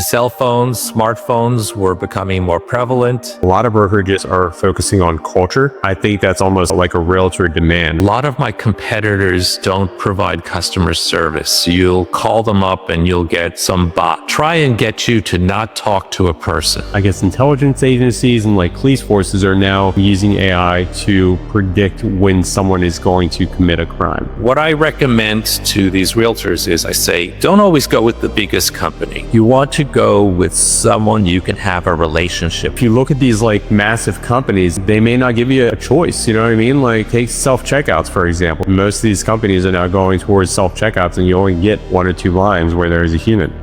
Cell phones, smartphones were becoming more prevalent. A lot of brokerages are focusing on culture. I think that's almost like a realtor demand. A lot of my competitors don't provide customer service. You'll call them up and you'll get some bot try and get you to not talk to a person. I guess intelligence agencies and like police forces are now using AI to predict when someone is going to commit a crime. What I recommend to these realtors is I say, don't always go with the biggest company. You want to go with someone you can have a relationship. If you look at these like massive companies, they may not give you a choice. You know what I mean? Like take self-checkouts, for example. Most of these companies are now going towards self-checkouts and you only get 1 or 2 lines where there is a human.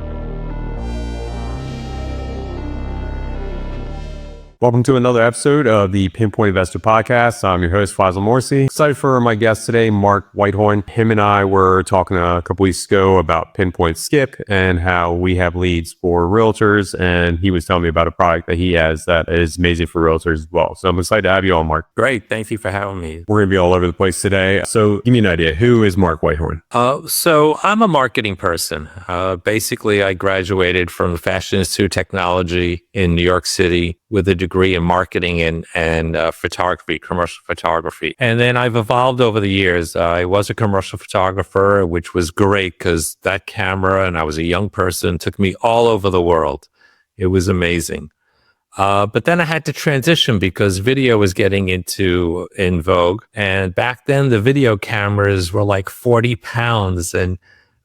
Welcome to another episode of the Pinpoint Investor Podcast. I'm your host, Faisal Morsi. Excited for my guest today, Mark Weithorn. Him and I were talking a couple weeks ago about Pinpoint Skip and how we have leads for realtors. And he was telling me about a product that he has that is amazing for realtors as well. So I'm excited to have you on, Mark. Great. Thank you for having me. We're going to be all over the place today. So give me an idea. Who is Mark Weithorn? So I'm a marketing person. Basically, I graduated from the Fashion Institute of Technology in New York City with a degree in marketing and photography, commercial photography. And then I've evolved over the years. I was a commercial photographer, which was great because that camera, and I was a young person, took me all over the world. It was amazing. But then I had to transition because video was getting in vogue. And back then the video cameras were like 40 pounds. And,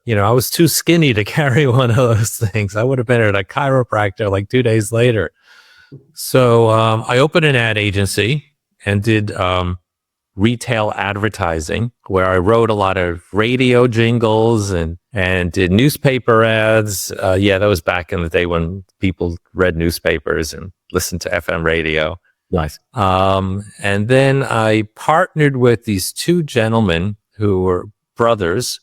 I was too skinny to carry one of those things. I would have been at a chiropractor like 2 days later. So I opened an ad agency and did retail advertising, where I wrote a lot of radio jingles and did newspaper ads. That was back in the day when people read newspapers and listened to FM radio. Nice. And then I partnered with these 2 gentlemen who were brothers,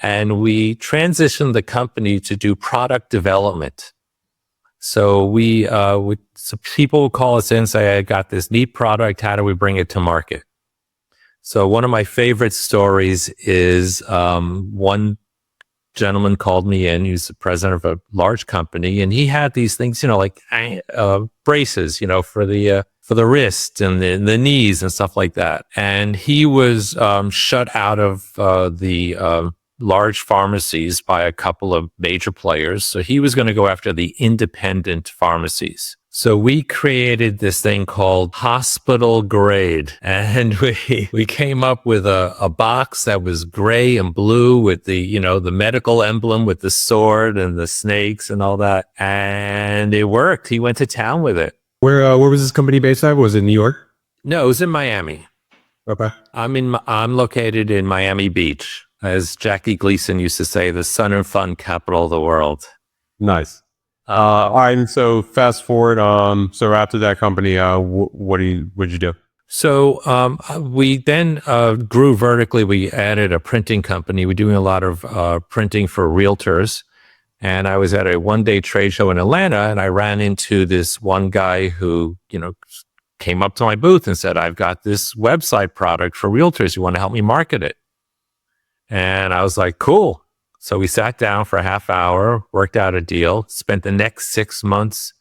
and we transitioned the company to do product development. So so people would call us in and say, I got this neat product. How do we bring it to market? So one of my favorite stories is one gentleman called me in. He's the president of a large company, and he had these things, like braces, for the wrist and the knees and stuff like that. And he was shut out of the large pharmacies by a couple of major players. So he was going to go after the independent pharmacies. So we created this thing called hospital grade. And we came up with a box that was gray and blue with the medical emblem with the sword and the snakes and all that. And it worked. He went to town with it. Where was this company based at? Was it New York? No, it was in Miami. Okay. I'm located in Miami Beach. As Jackie Gleason used to say, the sun and fun capital of the world. Nice. All right. And so fast forward. So after that company, what did you do? So we then grew vertically. We added a printing company. We're doing a lot of printing for realtors. And I was at a one-day trade show in Atlanta, and I ran into this one guy who, came up to my booth and said, I've got this website product for realtors. You want to help me market it? And I was like, cool. So we sat down for a half hour, worked out a deal, spent the next 6 months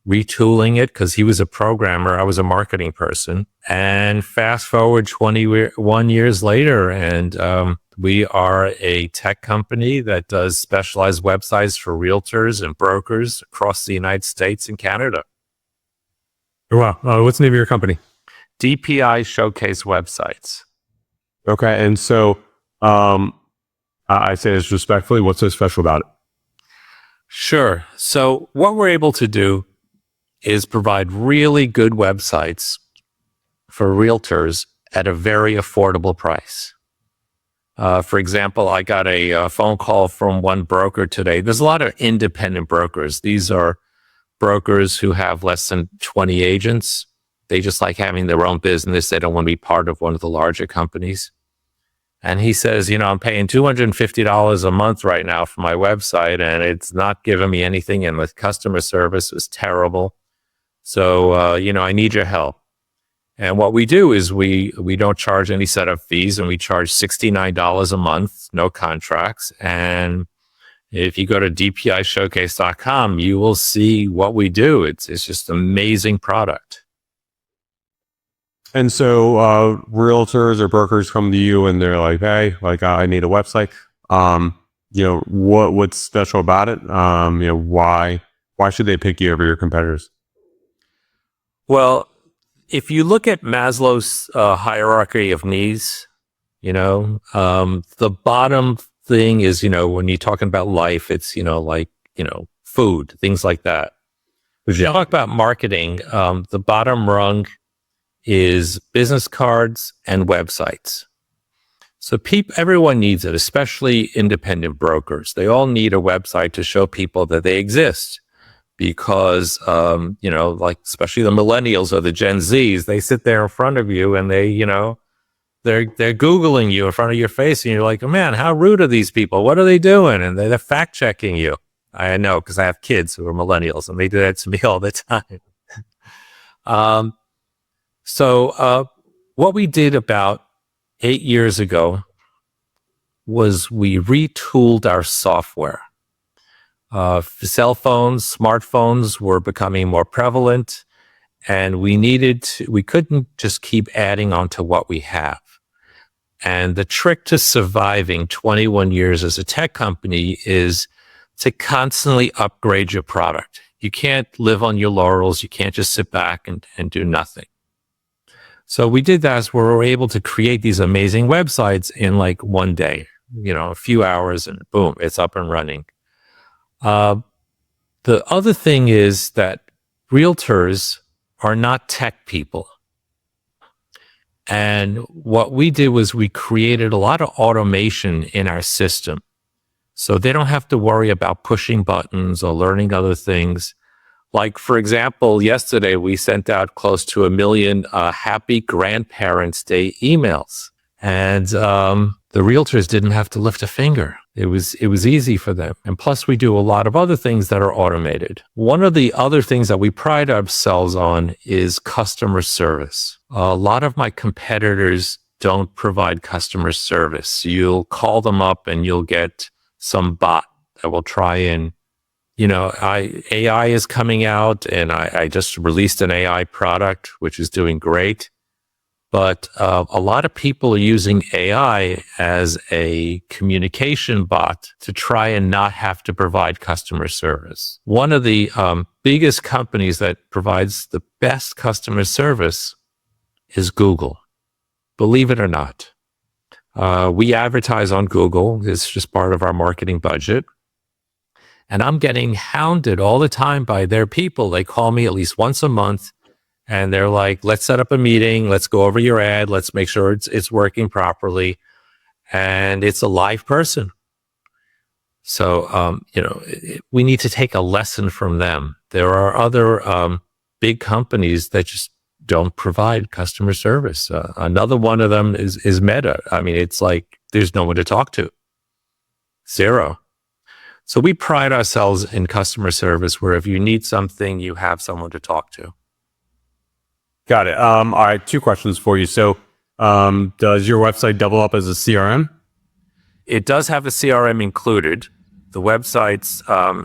retooling it because he was a programmer. I was a marketing person. And fast forward 21 years later, and we are a tech company that does specialized websites for realtors and brokers across the United States and Canada. Wow. What's the name of your company? DPI Showcase Websites. Okay. And so I say this respectfully. What's so special about it? Sure. So what we're able to do is provide really good websites for realtors at a very affordable price. For example, I got a phone call from one broker today. There's a lot of independent brokers. These are brokers who have less than 20 agents. They just like having their own business. They don't want to be part of one of the larger companies. And he says, I'm paying $250 a month right now for my website, and it's not giving me anything. And the customer service was terrible. So, I need your help. And what we do is we don't charge any setup fees, and we charge $69 a month, no contracts. And If you go to dpishowcase.com, you will see what we do. It's just amazing product. And so realtors or brokers come to you and they're like, hey, like I need a website. What's special about it? Why should they pick you over your competitors? Well, if you look at Maslow's hierarchy of needs, the bottom thing is, when you're talking about life, it's, food, things like that. If you talk about marketing, the bottom rung is business cards and websites. So everyone needs it, especially independent brokers. They all need a website to show people that they exist because, especially the millennials or the Gen Zs, they sit there in front of you and they're Googling you in front of your face and you're like, oh, man, how rude are these people? What are they doing? And they're fact checking you. I know, because I have kids who are millennials and they do that to me all the time. So what we did about 8 years ago was we retooled our software. Cell phones, smartphones were becoming more prevalent, and we couldn't just keep adding on to what we have. And the trick to surviving 21 years as a tech company is to constantly upgrade your product. You can't live on your laurels. You can't just sit back and do nothing. So we did that, where we were able to create these amazing websites in like one day, a few hours, and boom, it's up and running. The other thing is that realtors are not tech people. And what we did was we created a lot of automation in our system. So they don't have to worry about pushing buttons or learning other things. Like, for example, yesterday we sent out close to 1 million Happy Grandparents' Day emails. And the realtors didn't have to lift a finger. It was easy for them. And plus, we do a lot of other things that are automated. One of the other things that we pride ourselves on is customer service. A lot of my competitors don't provide customer service. You'll call them up and you'll get some bot that will try and, AI is coming out, and I just released an AI product, which is doing great. But a lot of people are using AI as a communication bot to try and not have to provide customer service. One of the biggest companies that provides the best customer service is Google. Believe it or not. We advertise on Google. It's just part of our marketing budget. And I'm getting hounded all the time by their people. They call me at least once a month. And they're like, let's set up a meeting. Let's go over your ad. Let's make sure it's working properly. And it's a live person. So, we need to take a lesson from them. There are other big companies that just don't provide customer service. Another one of them is Meta. I mean, it's like there's no one to talk to. Zero. So we pride ourselves in customer service, where if you need something, you have someone to talk to. Got it. All right, 2 questions for you. So does your website double up as a CRM? It does have a CRM included. The website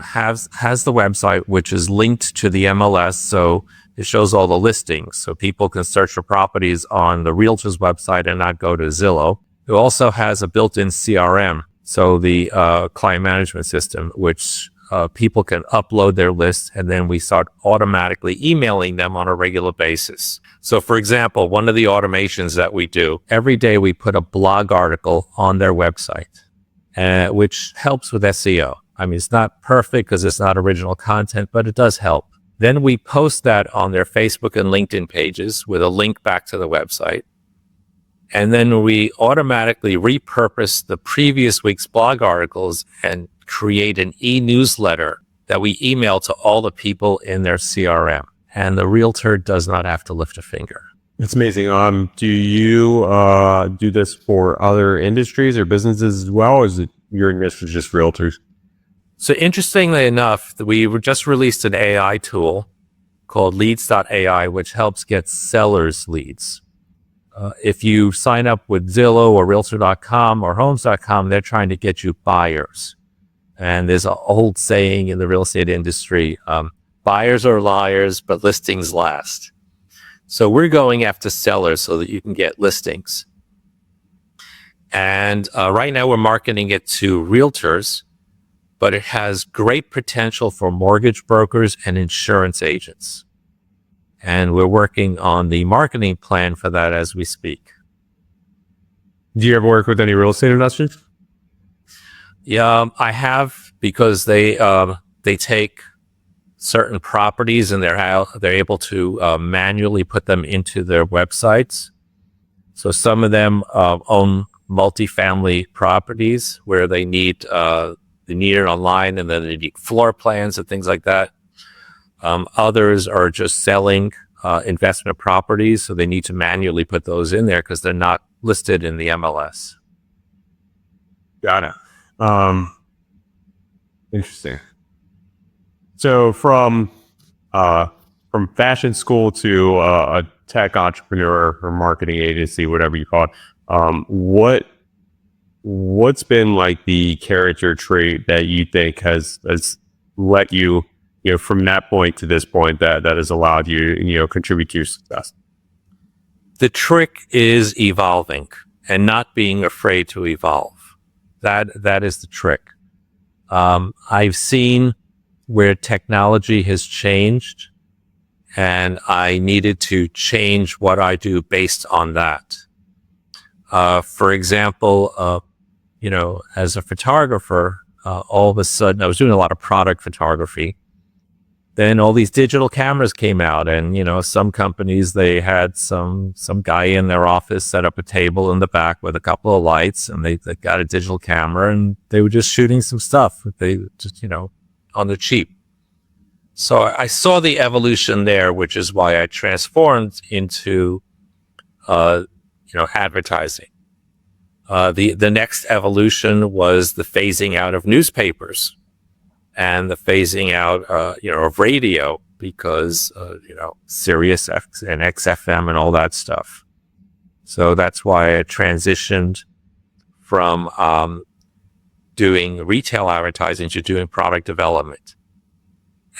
has the website, which is linked to the MLS. So it shows all the listings. So people can search for properties on the Realtors website and not go to Zillow. It also has a built-in CRM. So the client management system, which people can upload their list, and then we start automatically emailing them on a regular basis. So for example, one of the automations that we do, every day we put a blog article on their website, which helps with SEO. I mean, it's not perfect because it's not original content, but it does help. Then we post that on their Facebook and LinkedIn pages with a link back to the website. And then we automatically repurpose the previous week's blog articles and create an e-newsletter that we email to all the people in their CRM. And the realtor does not have to lift a finger. That's amazing. Do you do this for other industries or businesses as well, or is it your niche is just realtors? So interestingly enough, we just released an AI tool called Leads.ai, which helps get sellers leads. If you sign up with Zillow or Realtor.com or Homes.com, they're trying to get you buyers. And there's an old saying in the real estate industry, buyers are liars, but listings last. So we're going after sellers so that you can get listings. And right now we're marketing it to realtors, but it has great potential for mortgage brokers and insurance agents. And we're working on the marketing plan for that as we speak. Do you ever work with any real estate investors? Yeah, I have, because they take certain properties and they're able to manually put them into their websites. So some of them own multifamily properties where they need it online, and then they need floor plans and things like that. Others are just selling investment properties, so they need to manually put those in there because they're not listed in the MLS. Got it. Interesting. So from fashion school to a tech entrepreneur or marketing agency, whatever you call it, what's been like the character trait that you think has let you, from that point to this point that has allowed you, contribute to your success? The trick is evolving and not being afraid to evolve. That is the trick. I've seen where technology has changed, and I needed to change what I do based on that. For example, as a photographer, all of a sudden I was doing a lot of product photography. Then all these digital cameras came out, and some companies, they had some guy in their office set up a table in the back with a couple of lights, and they got a digital camera, and they were just shooting some stuff. They just on the cheap. So I saw the evolution there, which is why I transformed into advertising. The next evolution was the phasing out of newspapers and the phasing out, of radio, because, Sirius and XFM and all that stuff. So that's why I transitioned from doing retail advertising to doing product development.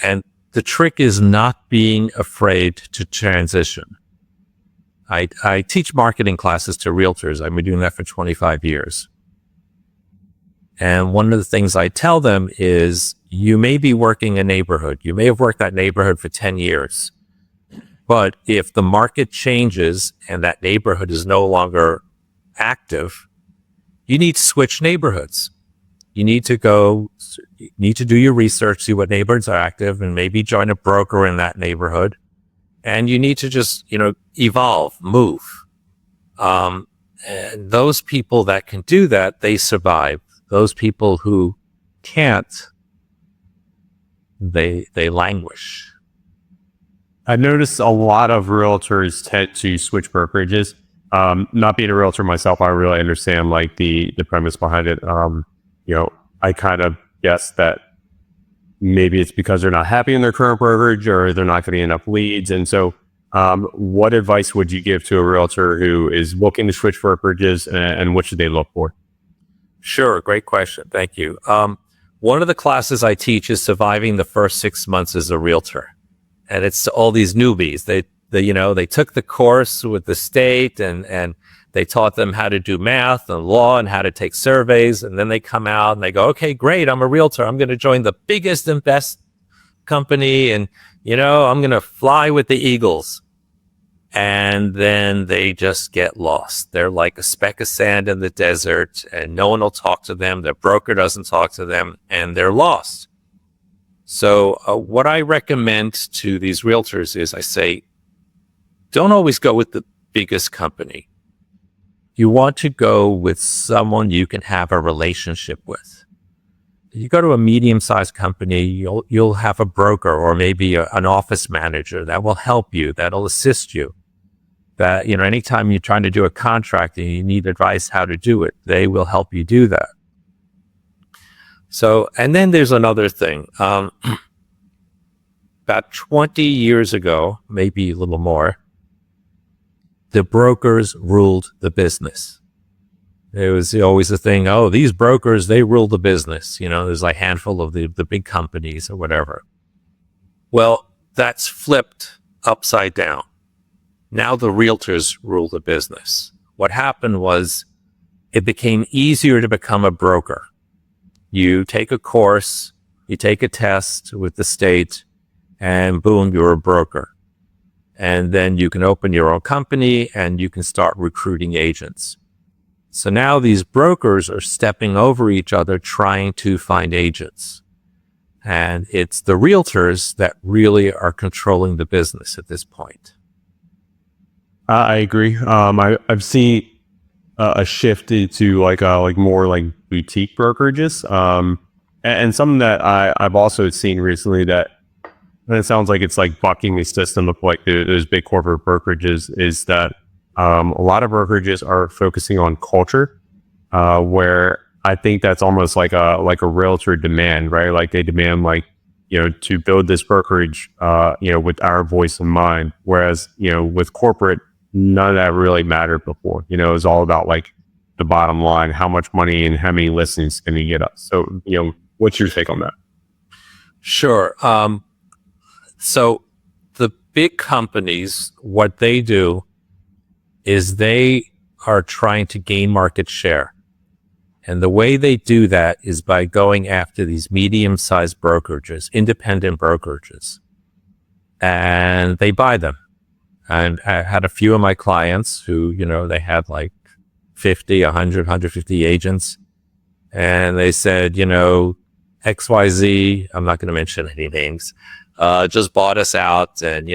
And the trick is not being afraid to transition. I teach marketing classes to realtors. I've been doing that for 25 years. And one of the things I tell them is, you may be working a neighborhood. You may have worked that neighborhood for 10 years. But if the market changes and that neighborhood is no longer active, you need to switch neighborhoods. You need to do your research, see what neighborhoods are active, and maybe join a broker in that neighborhood. And you need to just, evolve, move. And those people that can do that, they survive. Those people who can't, they languish. I've noticed a lot of realtors tend to switch brokerages. Not being a realtor myself, I really understand like the premise behind it. I kind of guess that maybe it's because they're not happy in their current brokerage, or they're not getting enough leads. And so what advice would you give to a realtor who is looking to switch brokerages, and what should they look for? Sure. Great question. Thank you. One of the classes I teach is surviving the first 6 months as a realtor. And it's all these newbies. They took the course with the state, and they taught them how to do math and law and how to take surveys. And then they come out and they go, okay, great. I'm a realtor. I'm going to join the biggest and best company. And, I'm going to fly with the Eagles. And then they just get lost. They're like a speck of sand in the desert, and no one will talk to them. Their broker doesn't talk to them, and they're lost. So what I recommend to these realtors is, I say, don't always go with the biggest company. You want to go with someone you can have a relationship with. You go to a medium-sized company, you'll have a broker or maybe an office manager that will help you, that'll assist you. That, anytime you're trying to do a contract and you need advice how to do it, they will help you do that. So, and then there's another thing. About 20 years ago, maybe a little more, the brokers ruled the business. It was always the thing, oh, these brokers, they rule the business. There's like a handful of the big companies or whatever. Well, that's flipped upside down. Now the realtors rule the business. What happened was it became easier to become a broker. You take a course, you take a test with the state, and boom, you're a broker. And then you can open your own company and you can start recruiting agents. So now these brokers are stepping over each other trying to find agents. And it's the realtors that really are controlling the business at this point. I agree. I've seen a shift into like more like boutique brokerages. And something that I've also seen recently that, and it sounds like it's like bucking the system of like those big corporate brokerages, is that a lot of brokerages are focusing on culture, where I think that's almost like a realtor demand, right? Like they demand like, to build this brokerage, with our voice in mind. Whereas, with corporate, none of that really mattered before. It was all about like the bottom line, how much money and how many listings can you get us. So, what's your take on that? Sure. So the big companies, what they do is they are trying to gain market share. And the way they do that is by going after these medium-sized brokerages, independent brokerages, and they buy them. And I had a few of my clients who, they had like 50, 100, 150 agents. And they said, XYZ, I'm not going to mention any names, just bought us out, and,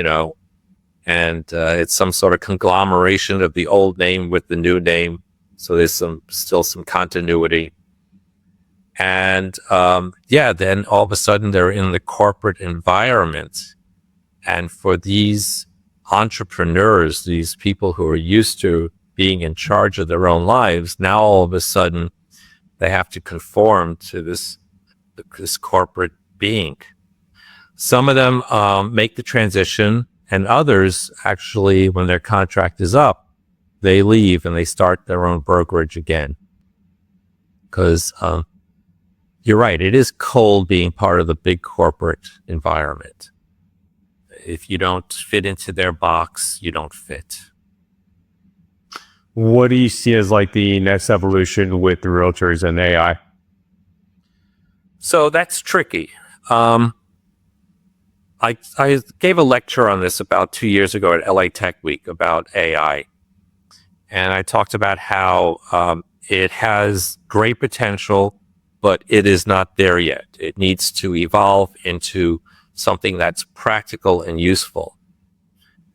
it's some sort of conglomeration of the old name with the new name. So there's still some continuity. And, then all of a sudden they're in the corporate environment. And for these entrepreneurs, these people who are used to being in charge of their own lives, now all of a sudden they have to conform to this corporate being. Some of them make the transition, and others actually, when their contract is up, they leave and they start their own brokerage again. Because you're right, it is cold being part of the big corporate environment. If you don't fit into their box, you don't fit. What do you see as like the next evolution with the realtors and AI? So that's tricky. I gave a lecture on this about 2 years ago at LA Tech Week about AI. And I talked about how it has great potential, but it is not there yet. It needs to evolve into something that's practical and useful.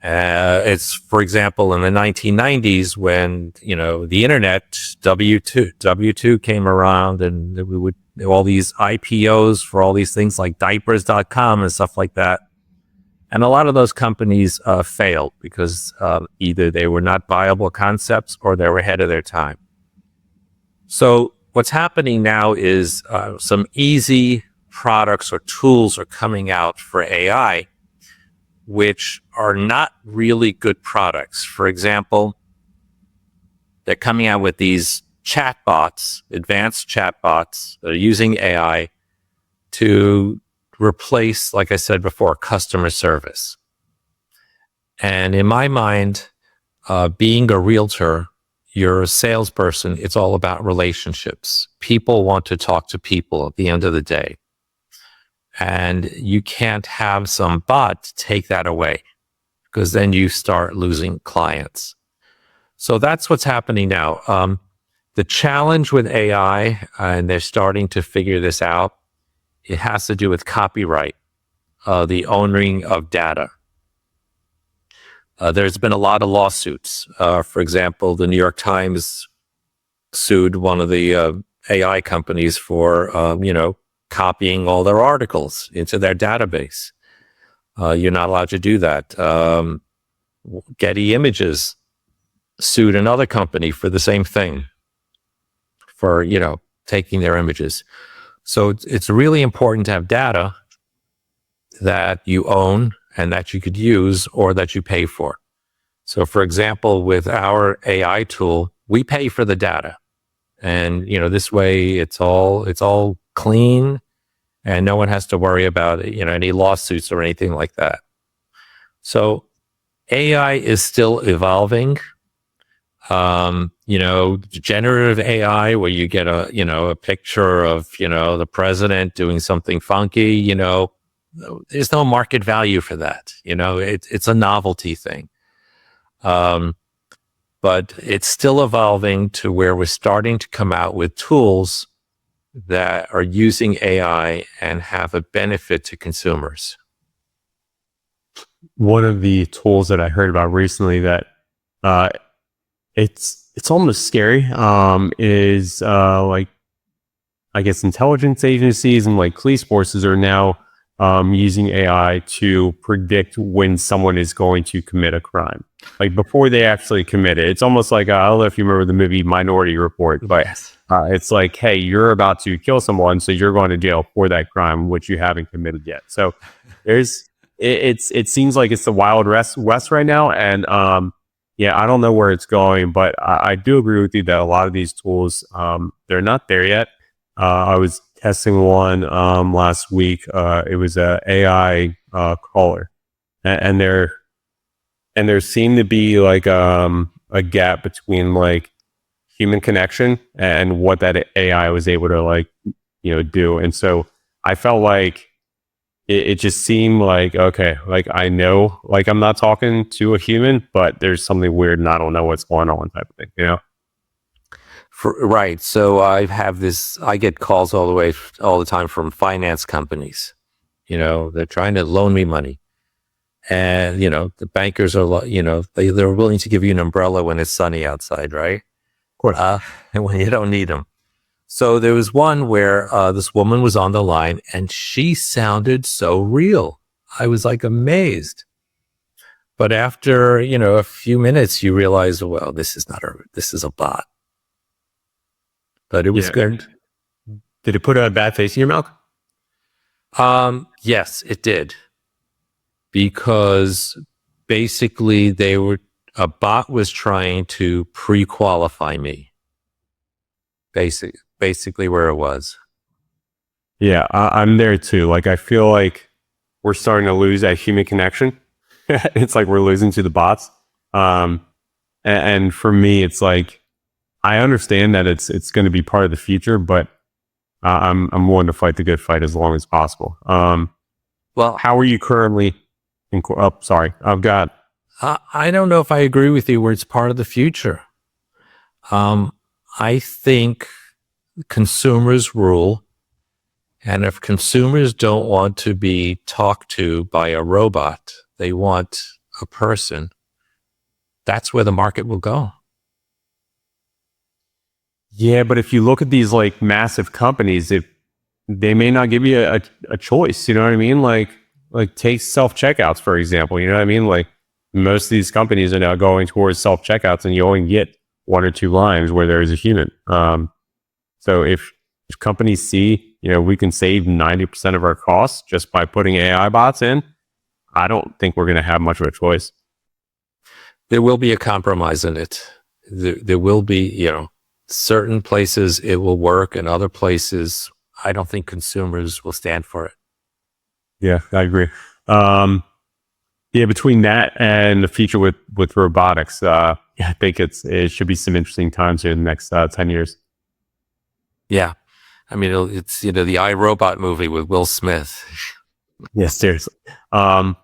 It's, for example, in the 1990s when, the internet, W2 came around, and we would all these IPOs for all these things like diapers.com and stuff like that. And a lot of those companies failed because either they were not viable concepts or they were ahead of their time. So what's happening now is some easy products or tools are coming out for AI, which are not really good products. For example, they're coming out with these chatbots, advanced chatbots that are using AI to replace, like I said before, customer service. And in my mind, being a realtor, you're a salesperson, it's all about relationships. People want to talk to people at the end of the day. And you can't have some bot take that away, because then you start losing clients. So that's what's happening now. The challenge with AI, and they're starting to figure this out, it has to do with copyright, the owning of data. There's been a lot of lawsuits. For example, the New York Times sued one of the AI companies for, copying all their articles into their database. You're not allowed to do that. Getty Images sued another company for the same thing, for, taking their images. So it's really important to have data that you own and that you could use or that you pay for. So for example, with our AI tool, we pay for the data. And, this way it's all clean and no one has to worry about, any lawsuits or anything like that. So AI is still evolving. Generative AI, where you get a picture of, the president doing something funky, there's no market value for that. It's a novelty thing. But it's still evolving to where we're starting to come out with tools that are using AI and have a benefit to consumers. One of the tools that I heard about recently that it's almost scary is like, I guess, intelligence agencies and like police forces are now using AI to predict when someone is going to commit a crime, like before they actually commit it. It's almost like, I don't know if you remember the movie Minority Report, but Yes. it's like, hey, you're about to kill someone, so you're going to jail for that crime, which you haven't committed yet. So it seems like it's the wild west right now. And yeah, I don't know where it's going, but I do agree with you that a lot of these tools, they're not there yet. I was testing one last week. It was a AI caller, and there seemed to be like a gap between like human connection and what that AI was able to like do. And so I felt like it just seemed like, okay, like I know, like I'm not talking to a human, but there's something weird and I don't know what's going on, type of thing. Right. So I get calls all the time from finance companies. They're trying to loan me money. And, the bankers are, they're willing to give you an umbrella when it's sunny outside, right? Of course. And when you don't need them. So there was one where this woman was on the line and she sounded so real. I was like amazed. But after, a few minutes, you realize, well, this is a bot. But it was good. Did it put a bad taste in your mouth? Yes, it did. Because basically a bot was trying to pre-qualify me. Basically where it was. Yeah, I'm there too. Like, I feel like we're starting to lose that human connection. It's like we're losing to the bots. And for me, it's like, I understand that it's going to be part of the future, but I'm willing to fight the good fight as long as possible. Well, how are you currently? Sorry, I've got. I don't know if I agree with you where it's part of the future. I think consumers rule, and if consumers don't want to be talked to by a robot, they want a person. That's where the market will go. Yeah, but if you look at these like massive companies, they may not give you a choice. You know what I mean? Like take self checkouts for example. You know what I mean? Like most of these companies are now going towards self checkouts, and you only get one or two lines where there is a human. So if companies see, we can save 90% of our costs just by putting AI bots in, I don't think we're going to have much of a choice. There will be a compromise in it. There will be, certain places it will work, and other places I don't think consumers will stand for it. Yeah, I agree. Yeah, between that and the future with robotics, I think it should be some interesting times here in the next 10 years. Yeah. I mean, it's, the iRobot movie with Will Smith. Yeah, seriously. All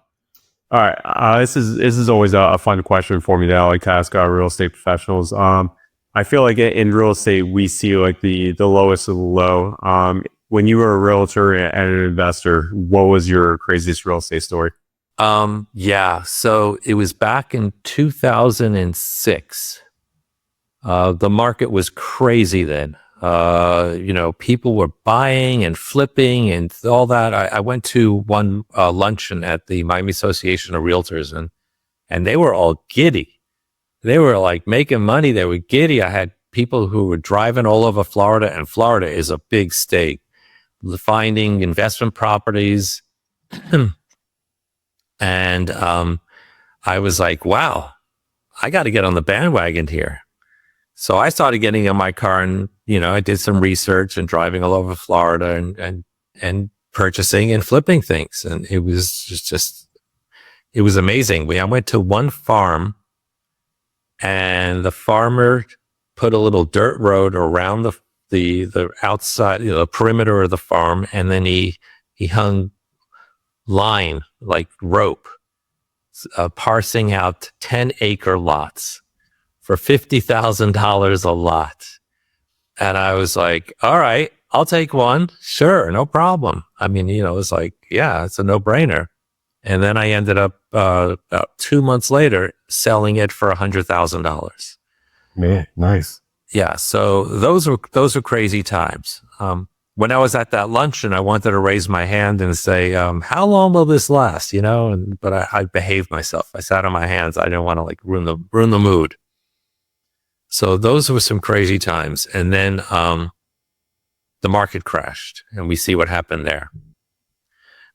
right. This is always a fun question for me that I like to ask our real estate professionals. I feel like in real estate, we see like the lowest of the low. When you were a realtor and an investor, what was your craziest real estate story? Yeah. So it was back in 2006. The market was crazy then. People were buying and flipping and all that. I went to one luncheon at the Miami Association of Realtors, and they were all giddy. They were like making money. They were giddy. I had people who were driving all over Florida, and Florida is a big state, finding investment properties. And I was like, wow, I got to get on the bandwagon here. So I started getting in my car and, I did some research and driving all over Florida and purchasing and flipping things. And it was it was amazing. I went to one farm and the farmer put a little dirt road around the outside, the perimeter of the farm. And then he hung line, like rope, parsing out 10-acre lots for $50,000 a lot. And I was like, all right, I'll take one. Sure, no problem. I mean, it's like, yeah, it's a no-brainer. And then I ended up about 2 months later selling it for $100,000. Man, nice. Yeah, so those were crazy times. When I was at that luncheon, I wanted to raise my hand and say, how long will this last? But I behaved myself. I sat on my hands. I didn't want to ruin the mood. So those were some crazy times. And then the market crashed and we see what happened there.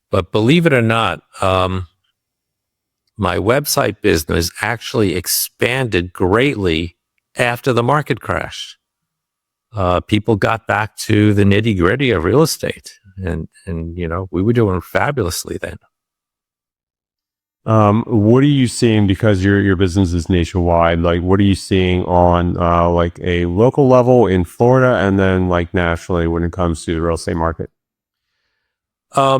But believe it or not, my website business actually expanded greatly after the market crash. People got back to the nitty gritty of real estate and we were doing fabulously then. What are you seeing, because your business is nationwide? What are you seeing on a local level in Florida and then nationally when it comes to the real estate market?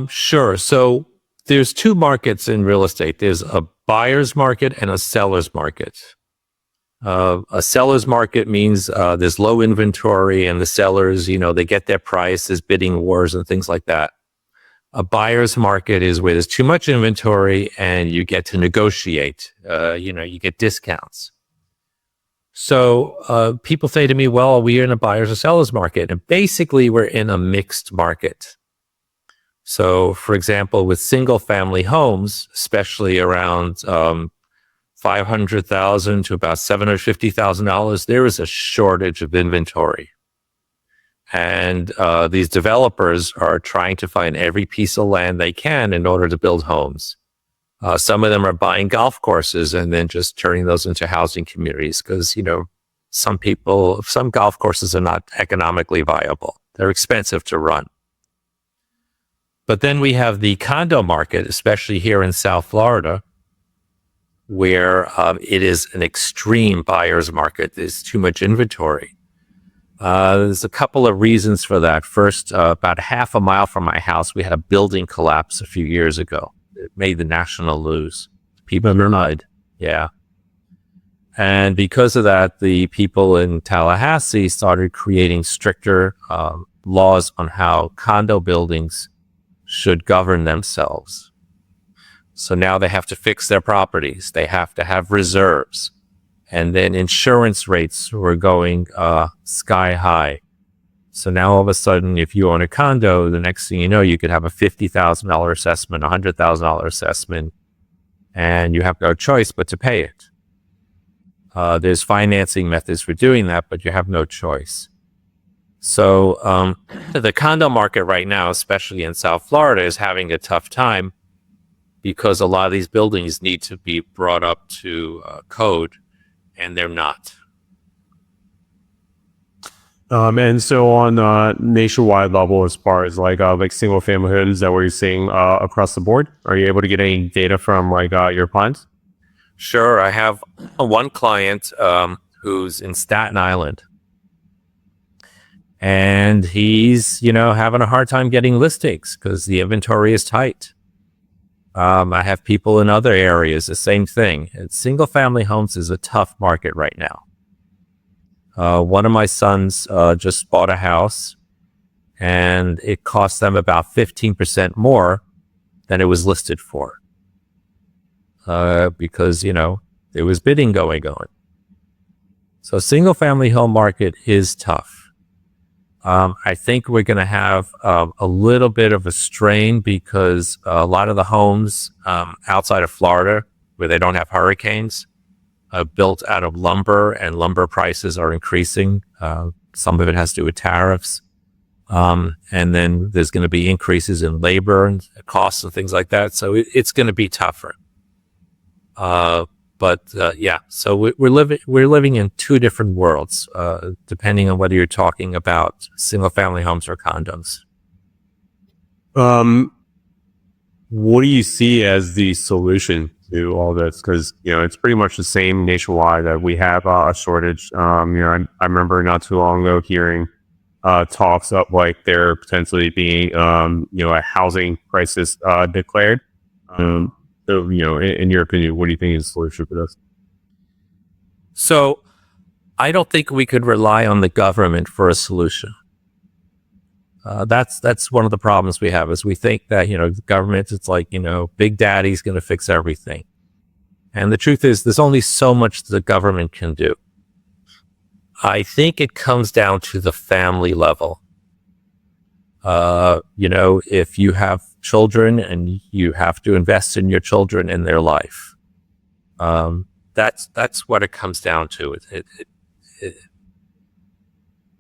Sure. So there's two markets in real estate. There's a buyer's market and a seller's market. A seller's market means there's low inventory and the sellers, they get their price, there's bidding wars and things like that. A buyer's market is where there's too much inventory and you get to negotiate. You get discounts. So people say to me, well, we're in a buyer's or seller's market. And basically, we're in a mixed market. So, for example, with single family homes, especially around $500,000 to about $750,000, there is a shortage of inventory. And these developers are trying to find every piece of land they can in order to build homes. Some of them are buying golf courses and then just turning those into housing communities because, some golf courses are not economically viable. They're expensive to run. But then we have the condo market, especially here in South Florida, where it is an extreme buyer's market. There's too much inventory. There's a couple of reasons for that. First, about half a mile from my house, we had a building collapse a few years ago. It made the national news. People died. Yeah. And because of that, the people in Tallahassee started creating stricter laws on how condo buildings should govern themselves. So now they have to fix their properties. They have to have reserves. And then insurance rates were going sky high. So now all of a sudden, if you own a condo, the next thing you know, you could have a $50,000 assessment, a $100,000 assessment, and you have no choice but to pay it. There's financing methods for doing that, but you have no choice. So the condo market right now, especially in South Florida, is having a tough time because a lot of these buildings need to be brought up to code, and they're not. And so on nationwide level, as far as single family homes, is that what you're seeing across the board? Are you able to get any data from your clients? Sure. I have one client who's in Staten Island. And he's, having a hard time getting listings because the inventory is tight. I have people in other areas, the same thing. Single family homes is a tough market right now. One of my sons just bought a house and it cost them about 15% more than it was listed for. Because, there was bidding going on. So single family home market is tough. I think we're going to have a little bit of a strain because a lot of the homes outside of Florida, where they don't have hurricanes, built out of lumber, and lumber prices are increasing. Some of it has to do with tariffs. And then there's going to be increases in labor and costs and things like that. So it's going to be tougher. But But yeah, so we're living in two different worlds, depending on whether you're talking about single family homes or condos. What do you see as the solution to all this? Because it's pretty much the same nationwide that we have a shortage. I remember not too long ago hearing talks of like there potentially being a housing crisis declared. So in your opinion, what do you think is the solution for this? So I don't think we could rely on the government for a solution. That's one of the problems we have is we think that, the government, it's like, Big Daddy's going to fix everything. And the truth is there's only so much the government can do. I think it comes down to the family level. If you have children and you have to invest in your children in their life, that's what it comes down to.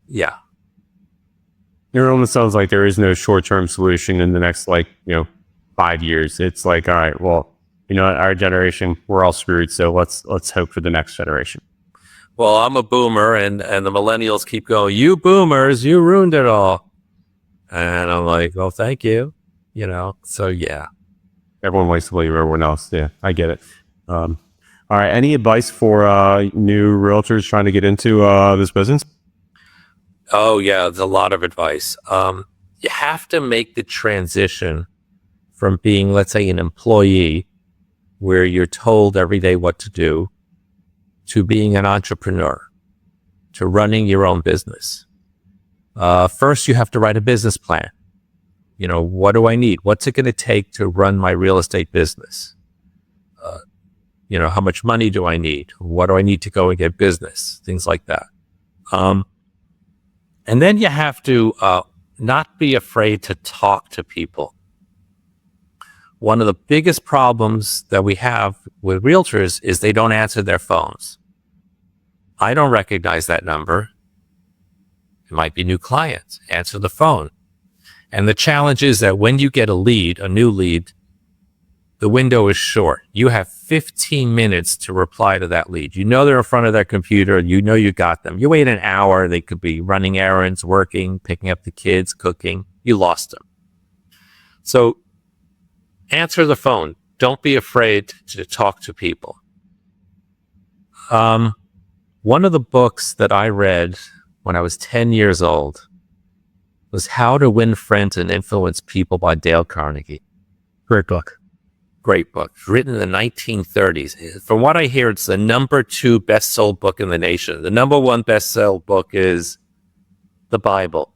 Yeah. It almost sounds like there is no short-term solution in the next 5 years. It's like, all right, well, our generation, we're all screwed. So let's hope for the next generation. Well, I'm a boomer and the millennials keep going, you boomers, you ruined it all. And I'm like, well, thank you. So yeah. Everyone likes to believe everyone else. Yeah, I get it. All right. Any advice for new realtors trying to get into this business? Oh yeah, there's a lot of advice. You have to make the transition from being, let's say, an employee where you're told every day what to do to being an entrepreneur, to running your own business. First, you have to write a business plan. What do I need? What's it going to take to run my real estate business? How much money do I need? What do I need to go and get business? Things like that. And then you have to not be afraid to talk to people. One of the biggest problems that we have with realtors is they don't answer their phones. I don't recognize that number. It might be new clients. Answer the phone. And the challenge is that when you get a new lead, the window is short. You have 15 minutes to reply to that lead. They're in front of their computer. You got them. You wait an hour. They could be running errands, working, picking up the kids, cooking. You lost them. So answer the phone. Don't be afraid to talk to people. One of the books that I read when I was 10 years old was How to Win Friends and Influence People by Dale Carnegie. Great book. Great book. Written in the 1930s. From what I hear, it's the number 2 best-sold book in the nation. The number 1 best-sold book is the Bible.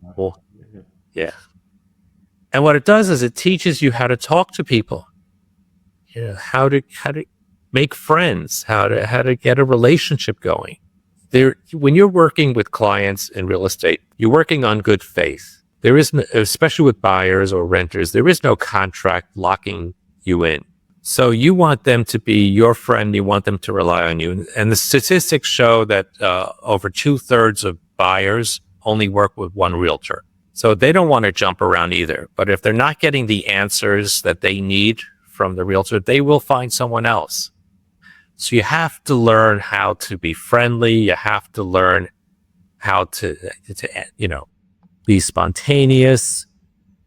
Yeah. And what it does is it teaches you how to talk to people. How to make friends, how to get a relationship going. When you're working with clients in real estate, you're working on good faith. There is, especially with buyers or renters, there is no contract locking you in. So you want them to be your friend. You want them to rely on you. And the statistics show that over 2/3 of buyers only work with one realtor. So they don't want to jump around either. But if they're not getting the answers that they need from the realtor, they will find someone else. So you have to learn how to be friendly. You have to learn how to be spontaneous.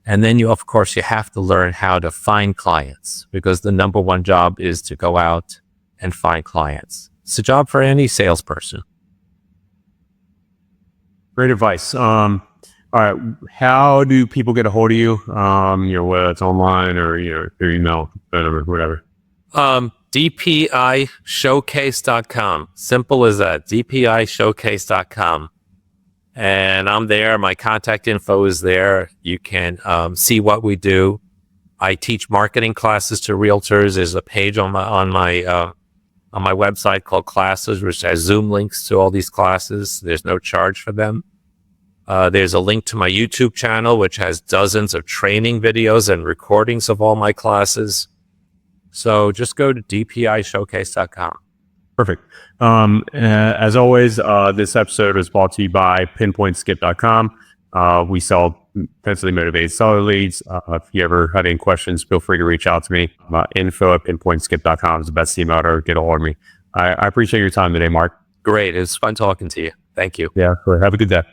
And then of course, you have to learn how to find clients, because the number 1 job is to go out and find clients. It's a job for any salesperson. Great advice. All right. How do people get a hold of you? Whether it's online or, through email, phone number, whatever. DPIshowcase.com. Simple as that. DPIshowcase.com. And I'm there. My contact info is there. You can see what we do. I teach marketing classes to realtors. There's a page on my website called Classes, which has Zoom links to all these classes. There's no charge for them. There's a link to my YouTube channel, which has dozens of training videos and recordings of all my classes. So just go to dpishowcase.com. Perfect. As always, this episode is brought to you by pinpointskip.com. We sell intensely motivated seller leads. If you ever had any questions, feel free to reach out to me. Info@pinpointskip.com is the best email to get a hold of me. I appreciate your time today, Mark. Great. It was fun talking to you. Thank you. Yeah, have a good day.